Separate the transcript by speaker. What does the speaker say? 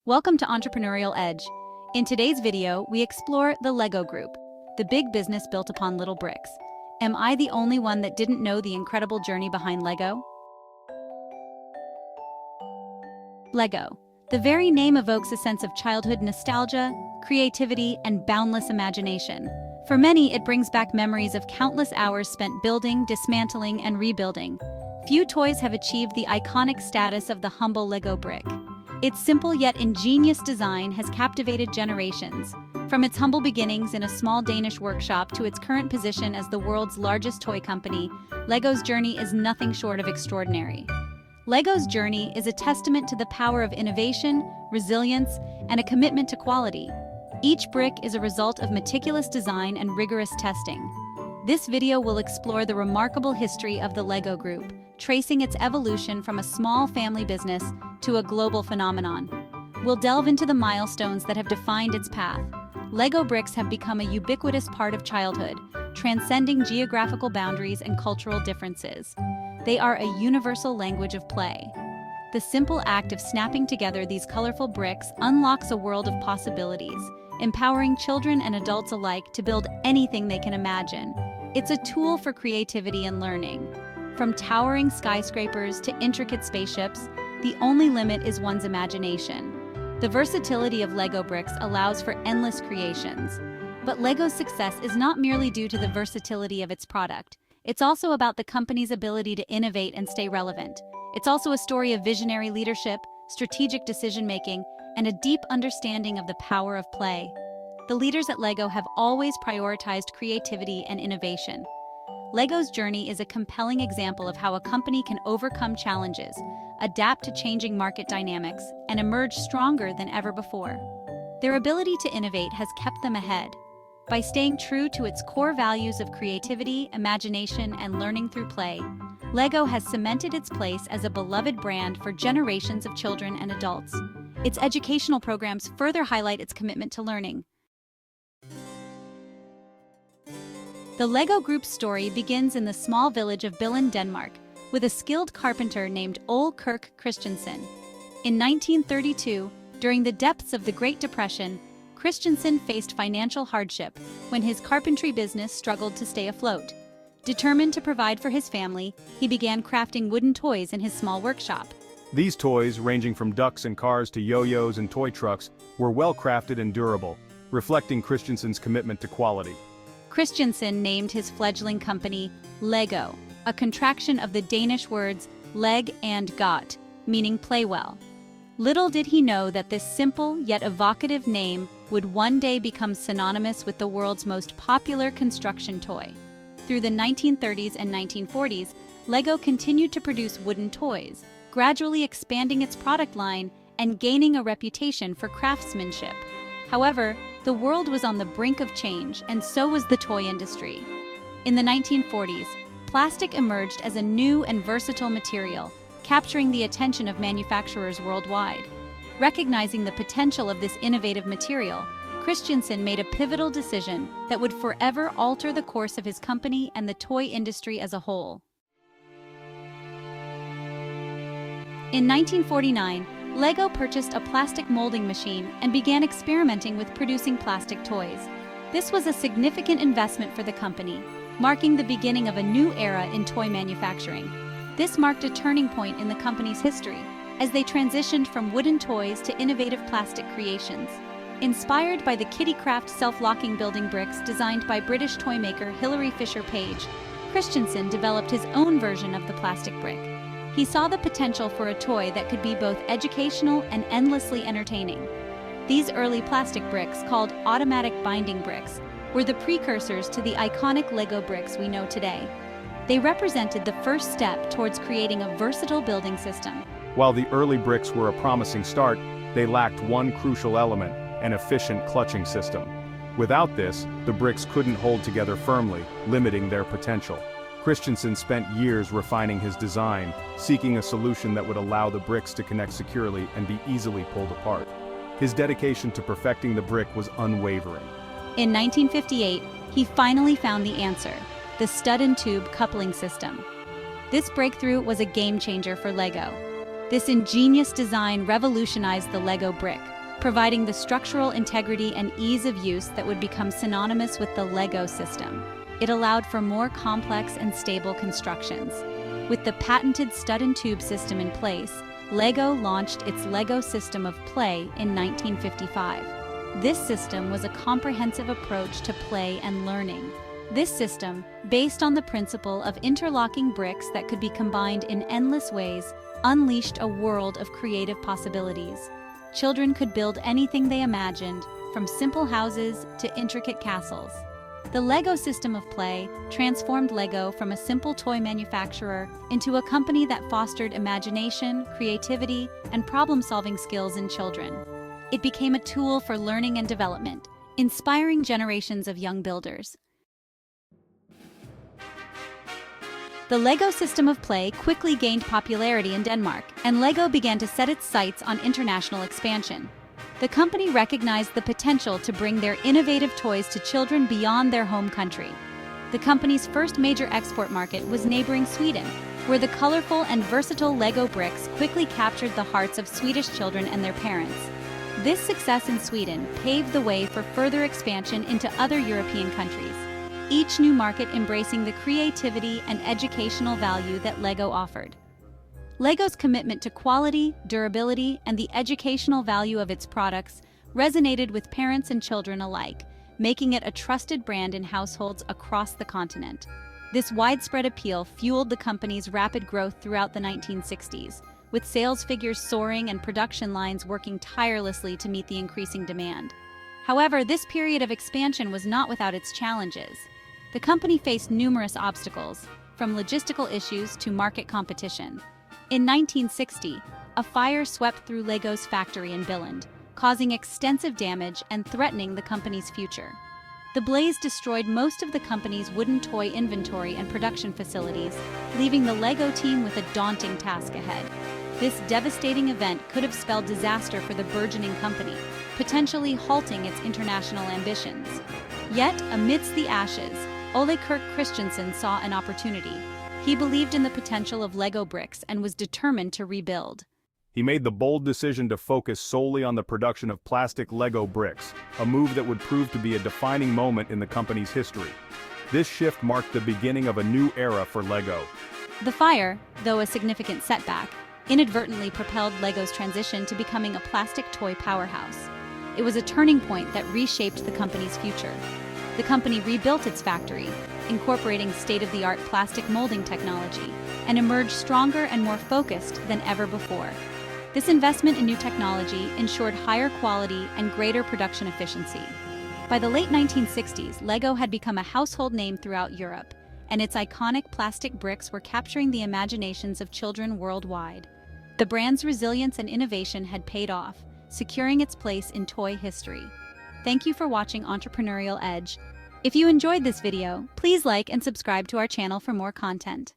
Speaker 1: Welcome to Entrepreneurial Edge. In today's video, we explore the Lego Group, the big business built upon little bricks. Am I the only one that didn't know the incredible journey behind Lego? Lego. The very name evokes a sense of childhood nostalgia, creativity, and boundless imagination. For many, it brings back memories of countless hours spent building, dismantling, and rebuilding. Few toys have achieved the iconic status of the humble Lego brick. Its simple yet ingenious design has captivated generations. From its humble beginnings in a small Danish workshop to its current position as the world's largest toy company, Lego's journey is nothing short of extraordinary. Lego's journey is a testament to the power of innovation, resilience, and a commitment to quality. Each brick is a result of meticulous design and rigorous testing. This video will explore the remarkable history of the Lego Group, tracing its evolution from a small family business to a global phenomenon. We'll delve into the milestones that have defined its path. Lego bricks have become a ubiquitous part of childhood, transcending geographical boundaries and cultural differences. They are a universal language of play. The simple act of snapping together these colorful bricks unlocks a world of possibilities, empowering children and adults alike to build anything they can imagine. It's a tool for creativity and learning. From towering skyscrapers to intricate spaceships, the only limit is one's imagination. The versatility of Lego bricks allows for endless creations. But Lego's success is not merely due to the versatility of its product. It's also about the company's ability to innovate and stay relevant. It's also a story of visionary leadership, strategic decision-making, and a deep understanding of the power of play. The leaders at Lego have always prioritized creativity and innovation. Lego's journey is a compelling example of how a company can overcome challenges, adapt to changing market dynamics, and emerge stronger than ever before. Their ability to innovate has kept them ahead. By staying true to its core values of creativity, imagination, and learning through play, Lego has cemented its place as a beloved brand for generations of children and adults. Its educational programs further highlight its commitment to learning. The Lego Group's story begins in the small village of Billund, Denmark, with a skilled carpenter named Ole Kirk Christensen. In 1932, during the depths of the Great Depression, Christensen faced financial hardship when his carpentry business struggled to stay afloat. Determined to provide for his family, he began crafting wooden toys in his small workshop.
Speaker 2: These toys, ranging from ducks and cars to yo-yos and toy trucks, were well crafted and durable, reflecting Christensen's commitment to quality.
Speaker 1: Christensen named his fledgling company Lego, a contraction of the Danish words leg and got, meaning play well. Little did he know that this simple yet evocative name would one day become synonymous with the world's most popular construction toy. Through the 1930s and 1940s, Lego continued to produce wooden toys, gradually expanding its product line and gaining a reputation for craftsmanship. However, the world was on the brink of change, and so was the toy industry. In the 1940s, plastic emerged as a new and versatile material, capturing the attention of manufacturers worldwide. Recognizing the potential of this innovative material, Christensen made a pivotal decision that would forever alter the course of his company and the toy industry as a whole. In 1949, Lego purchased a plastic molding machine and began experimenting with producing plastic toys. This was a significant investment for the company, marking the beginning of a new era in toy manufacturing. This marked a turning point in the company's history, as they transitioned from wooden toys to innovative plastic creations. Inspired by the Kittycraft self-locking building bricks designed by British toymaker Hilary Fisher Page, Christensen developed his own version of the plastic brick. He saw the potential for a toy that could be both educational and endlessly entertaining. These early plastic bricks, called automatic binding bricks, were the precursors to the iconic Lego bricks we know today. They represented the first step towards creating a versatile building system.
Speaker 2: While the early bricks were a promising start, they lacked one crucial element: an efficient clutching system. Without this, the bricks couldn't hold together firmly, limiting their potential. Christensen spent years refining his design, seeking a solution that would allow the bricks to connect securely and be easily pulled apart. His dedication to perfecting the brick was unwavering.
Speaker 1: In 1958, he finally found the answer: the stud and tube coupling system. This breakthrough was a game changer for Lego. This ingenious design revolutionized the Lego brick, providing the structural integrity and ease of use that would become synonymous with the Lego system. It allowed for more complex and stable constructions. With the patented stud-and-tube system in place, Lego launched its Lego system of play in 1955. This system was a comprehensive approach to play and learning. This system, based on the principle of interlocking bricks that could be combined in endless ways, unleashed a world of creative possibilities. Children could build anything they imagined, from simple houses to intricate castles. The Lego system of play transformed Lego from a simple toy manufacturer into a company that fostered imagination, creativity, and problem-solving skills in children. It became a tool for learning and development, inspiring generations of young builders. The Lego system of play quickly gained popularity in Denmark, and Lego began to set its sights on international expansion. The company recognized the potential to bring their innovative toys to children beyond their home country. The company's first major export market was neighboring Sweden, where the colorful and versatile Lego bricks quickly captured the hearts of Swedish children and their parents. This success in Sweden paved the way for further expansion into other European countries, each new market embracing the creativity and educational value that Lego offered. Lego's commitment to quality, durability, and the educational value of its products resonated with parents and children alike, making it a trusted brand in households across the continent. This widespread appeal fueled the company's rapid growth throughout the 1960s, with sales figures soaring and production lines working tirelessly to meet the increasing demand. However, this period of expansion was not without its challenges. The company faced numerous obstacles, from logistical issues to market competition. In 1960, a fire swept through Lego's factory in Billund, causing extensive damage and threatening the company's future. The blaze destroyed most of the company's wooden toy inventory and production facilities, leaving the Lego team with a daunting task ahead. This devastating event could have spelled disaster for the burgeoning company, potentially halting its international ambitions. Yet, amidst the ashes, Ole Kirk Christensen saw an opportunity. He believed in the potential of Lego bricks and was determined to rebuild.
Speaker 2: He made the bold decision to focus solely on the production of plastic Lego bricks, a move that would prove to be a defining moment in the company's history. This shift marked the beginning of a new era for Lego.
Speaker 1: The fire, though a significant setback, inadvertently propelled Lego's transition to becoming a plastic toy powerhouse. It was a turning point that reshaped the company's future. The company rebuilt its factory, incorporating state-of-the-art plastic molding technology, and emerged stronger and more focused than ever before. This investment in new technology ensured higher quality and greater production efficiency. By the late 1960s, Lego had become a household name throughout Europe, and its iconic plastic bricks were capturing the imaginations of children worldwide. The brand's resilience and innovation had paid off, securing its place in toy history. Thank you for watching Entrepreneurial Edge. If you enjoyed this video, please like and subscribe to our channel for more content.